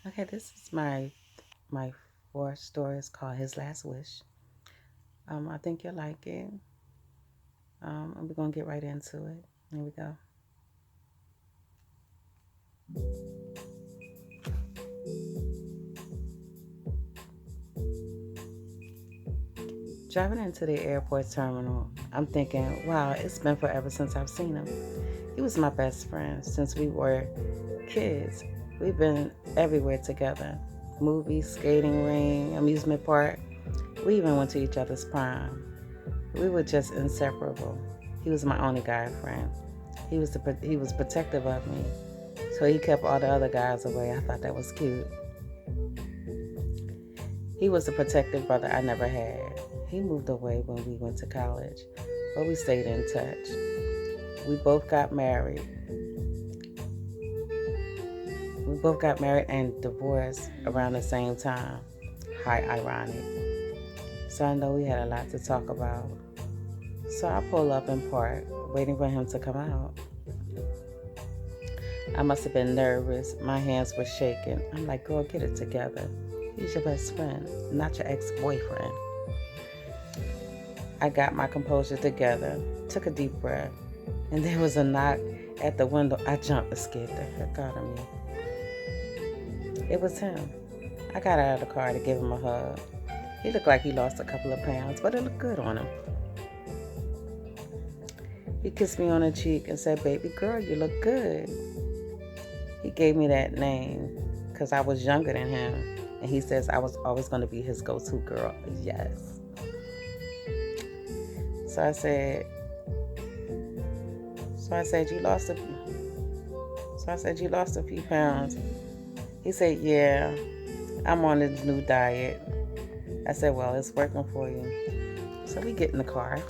Okay, this is my fourth story. It's called His Last Wish. I think you'll like it. And we're gonna get right into it. Here we go. Driving into the airport terminal, I'm thinking, wow, it's been forever since I've seen him. He was my best friend since we were kids. We've been everywhere together: movies, skating ring, amusement park. We even went to each other's prom. We were just inseparable. He was my only guy friend. He was protective of me, so he kept all the other guys away. I thought that was cute. He was the protective brother I never had. He moved away when we went to college, but we stayed in touch. We both got married. We both got married and divorced around the same time. How ironic. So I know we had a lot to talk about. So I pull up in park, waiting for him to come out. I must have been nervous. My hands were shaking. I'm like, girl, get it together. He's your best friend, not your ex-boyfriend. I got my composure together, took a deep breath, and there was a knock at the window. I jumped and scared the heck out of me. It was him. I got out of the car to give him a hug. He looked like he lost a couple of pounds, but it looked good on him. He kissed me on the cheek and said, baby girl, you look good. He gave me that name because I was younger than him, and he says I was always going to be his go-to girl. Yes. So I said, so I said, you lost a, so I said, you lost a few pounds. He said, yeah, I'm on this new diet. I said, well, it's working for you. So we get in the car.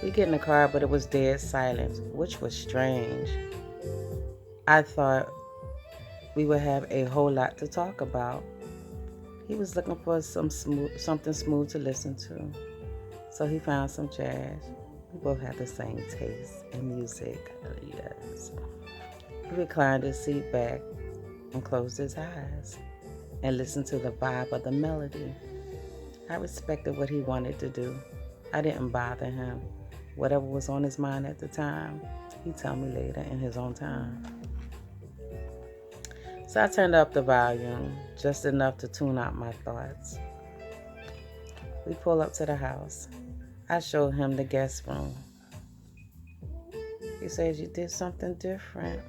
We get in the car, but it was dead silence, which was strange. I thought we would have a whole lot to talk about. He was looking for something smooth to listen to, so he found some jazz. We both had the same taste in music. Yes. He reclined his seat back and closed his eyes and listened to the vibe of the melody. I respected what he wanted to do. I didn't bother him. Whatever was on his mind at the time, he'd tell me later in his own time. So I turned up the volume just enough to tune out my thoughts. We pull up to the house. I showed him the guest room. He says, you did something different.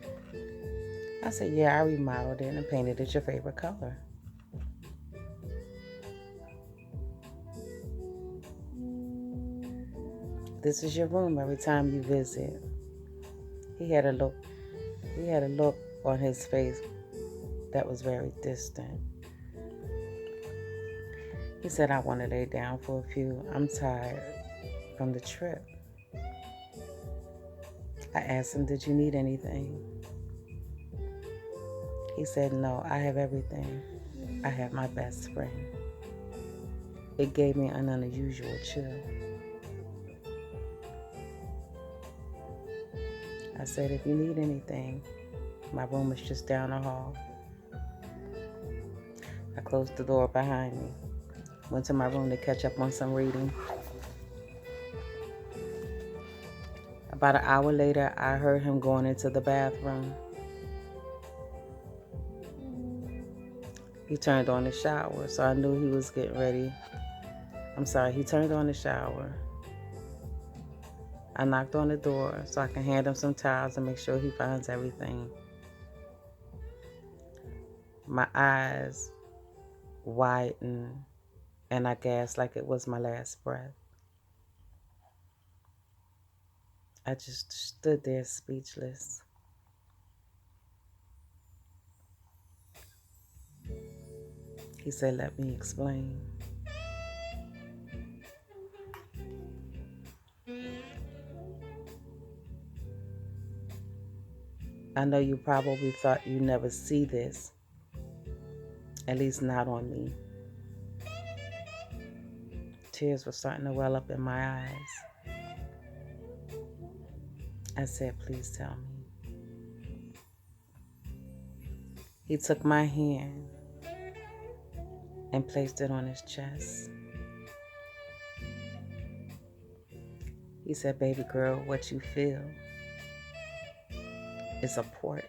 I said, yeah, I remodeled it and painted it your favorite color. This is your room every time you visit. He had a look he had a look on his face that was very distant. He said, I want to lay down for a few. I'm tired from the trip. I asked him, did you need anything? He said, no, I have everything. I have my best friend. It gave me an unusual chill. I said, if you need anything, my room is just down the hall. I closed the door behind me, went to my room to catch up on some reading. About an hour later, I heard him going into the bathroom. He turned on the shower, so I knew he was getting ready. He turned on the shower. I knocked on the door so I can hand him some towels and make sure he finds everything. My eyes widened, and I gasped like it was my last breath. I just stood there speechless. He said, let me explain. I know you probably thought you never see this, at least not on me. Tears were starting to well up in my eyes. I said, please tell me. He took my hand and placed it on his chest. He said, "Baby girl, what you feel is a port.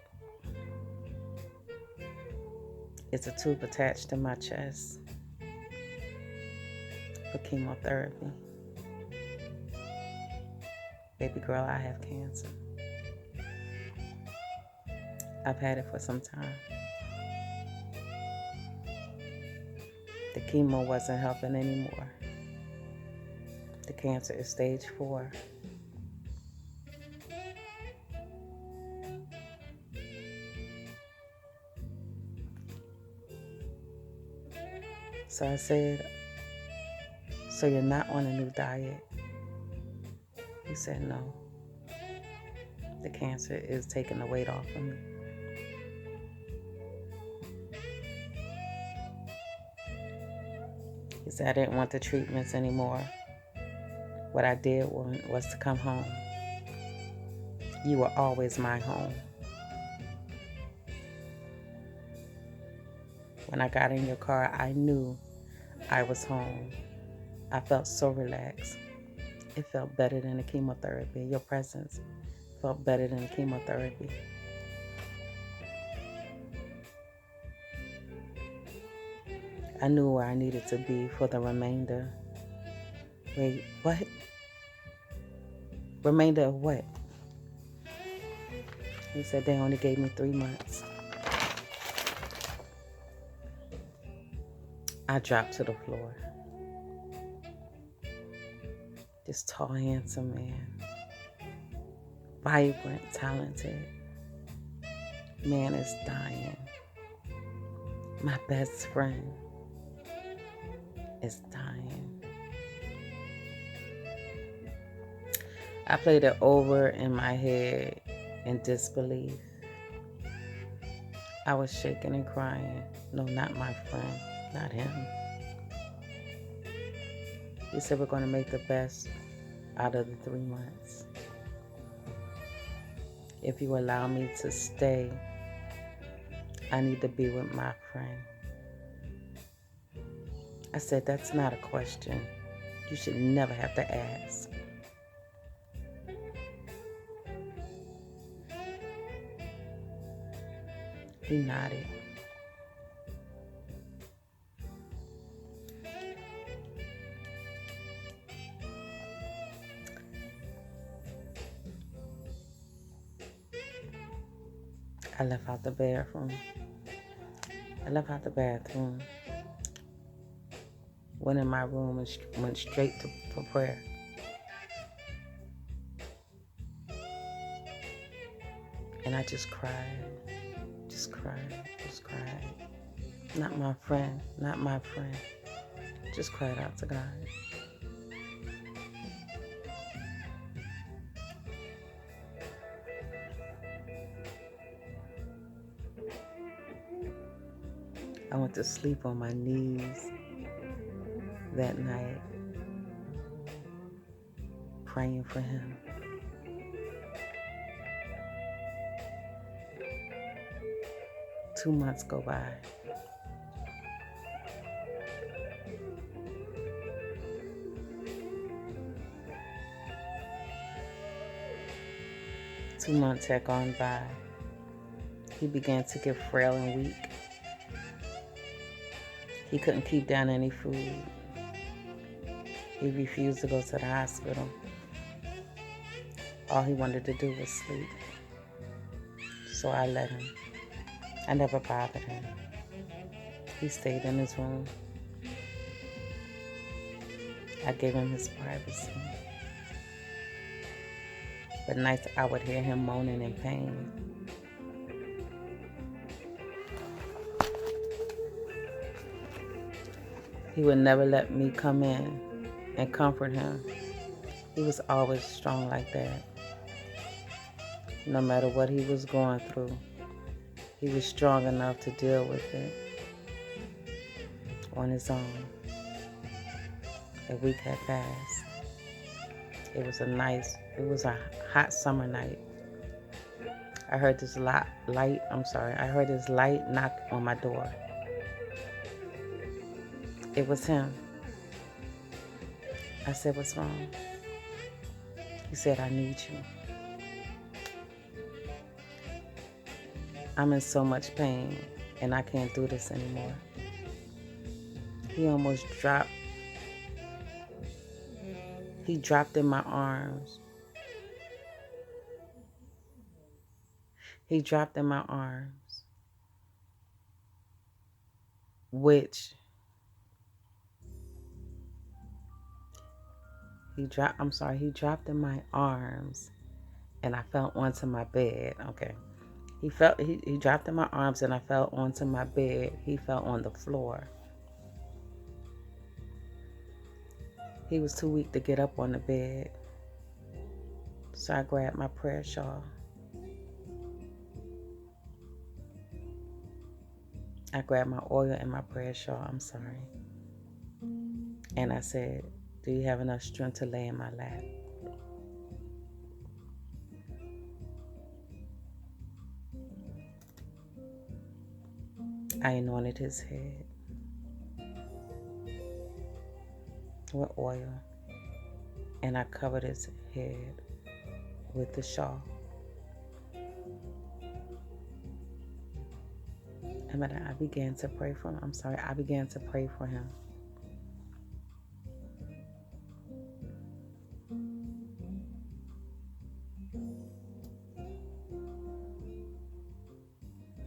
It's a tube attached to my chest for chemotherapy. Baby girl, I have cancer. I've had it for some time. The chemo wasn't helping anymore. The cancer is stage 4. So I said, "So you're not on a new diet?" He said, "No. The cancer is taking the weight off of me." He said, "I didn't want the treatments anymore. What I did want was to come home. You were always my home." When I got in your car, I knew I was home. I felt so relaxed. It felt better than the chemotherapy. Your presence felt better than the chemotherapy. I knew where I needed to be for the remainder. Wait, what? Remainder of what? He said they only gave me 3 months. I dropped to the floor. This tall, handsome man, vibrant, talented man is dying. My best friend is dying. I played it over in my head in disbelief. I was shaking and crying. No, not my friend, not him. He said, "We're going to make the best out of the 3 months. If you allow me to stay, I need to be with my friend." I said, "That's not a question. You should never have to ask." He nodded. I left out the bathroom. Went in my room and went straight for prayer. And I just cried. Just cried. Not my friend. Just cried out to God. I went to sleep on my knees that night, praying for him. 2 months go by. Two months had gone by. He began to get frail and weak. He couldn't keep down any food. He refused to go to the hospital. All he wanted to do was sleep. So I let him. I never bothered him. He stayed in his room. I gave him his privacy. But nights I would hear him moaning in pain. He would never let me come in and comfort him. He was always strong like that. No matter what he was going through, he was strong enough to deal with it on his own. A week had passed. It was a hot summer night. I heard this I heard this light knock on my door. It was him. I said, "What's wrong?" He said, "I need you. I'm in so much pain and I can't do this anymore." He almost dropped. He dropped in my arms. He dropped in my arms, which he dropped in my arms and I fell onto my bed. Okay. He dropped in my arms and I fell onto my bed. He fell on the floor. He was too weak to get up on the bed. So I grabbed my prayer shawl. I grabbed my oil and my prayer shawl. I'm sorry. And I said, "Do you have enough strength to lay in my lap?" I anointed his head with oil and I covered his head with the shawl. And then I began to pray for him. I began to pray for him.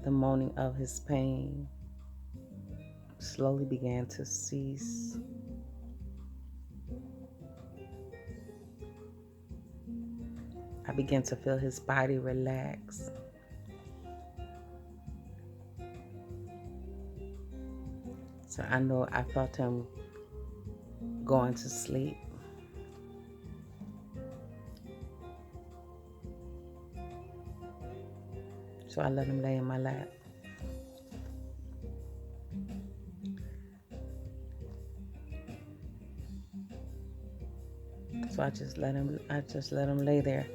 The moaning of his pain slowly began to cease. I began to feel his body relax. So I felt him going to sleep. So I let him lay in my lap. So I just let him lay there.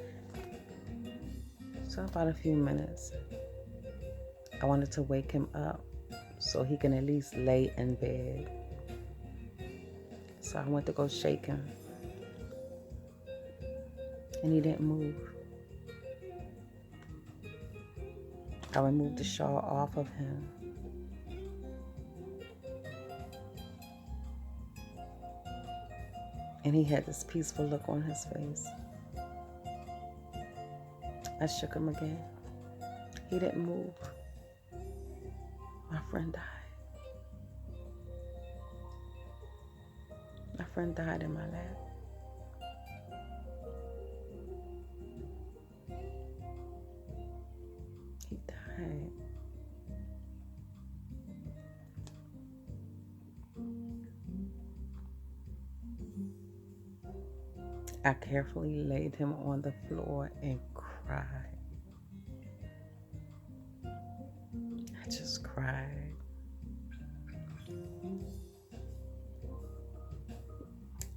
So about a few minutes, I wanted to wake him up so he can at least lay in bed. So I went to go shake him. And he didn't move. I removed the shawl off of him. And he had this peaceful look on his face. I shook him again. He didn't move. My friend died. My friend died in my lap. He died. I carefully laid him on the floor and cried. I just cried.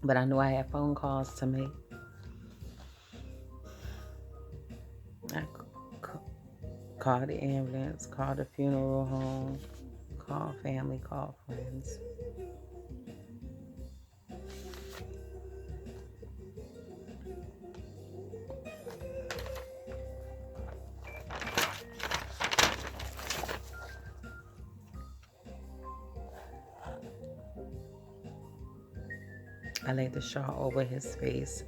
But I knew I had phone calls to make. I called the ambulance, called the funeral home, called family, called friends. I laid the shawl over his face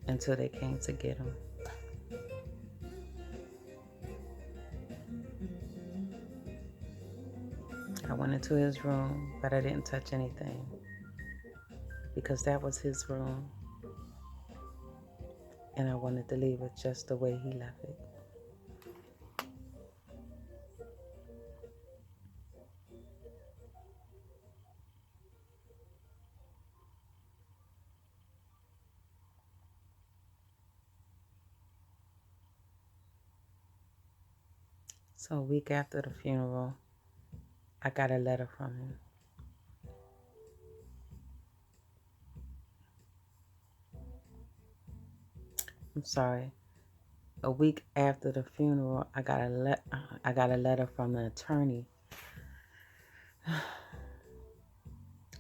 until they came to get him. I went into his room, but I didn't touch anything because that was his room. And I wanted to leave it just the way he left it. So a week after the funeral, I got a letter from him. I'm sorry. A week after the funeral, I got a letter from the attorney.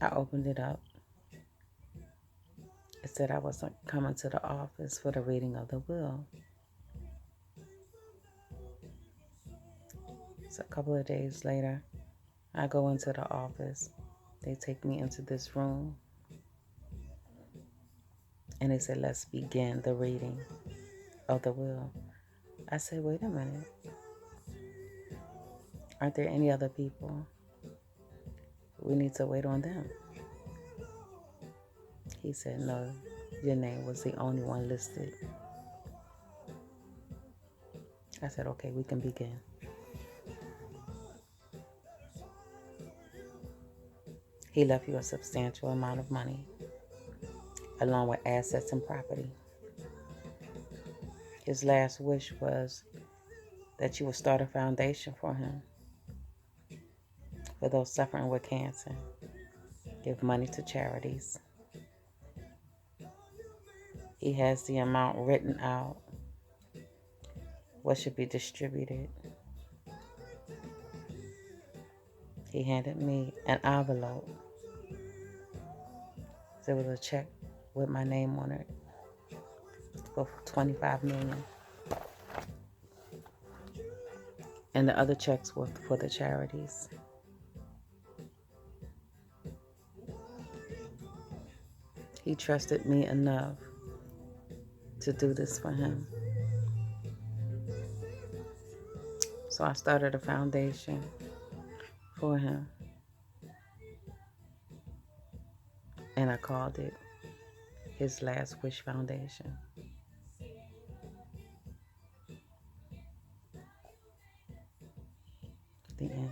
I opened it up. It said I wasn't coming to the office for the reading of the will. So a couple of days later, I go into the office. They take me into this room, and they said, let's begin the reading of the will. I said, wait a minute. Aren't there any other people? We need to wait on them. He said, no, your name was the only one listed. I said, okay, we can begin. He left you a substantial amount of money, along with assets and property. His last wish was that you would start a foundation for him, for those suffering with cancer. Give money to charities. He has the amount written out, what should be distributed. He handed me an envelope. There was a check with my name on it for $25 million. And the other checks were for the charities. He trusted me enough to do this for him. So I started a foundation for him. And I called it His Last Wish Foundation. The end.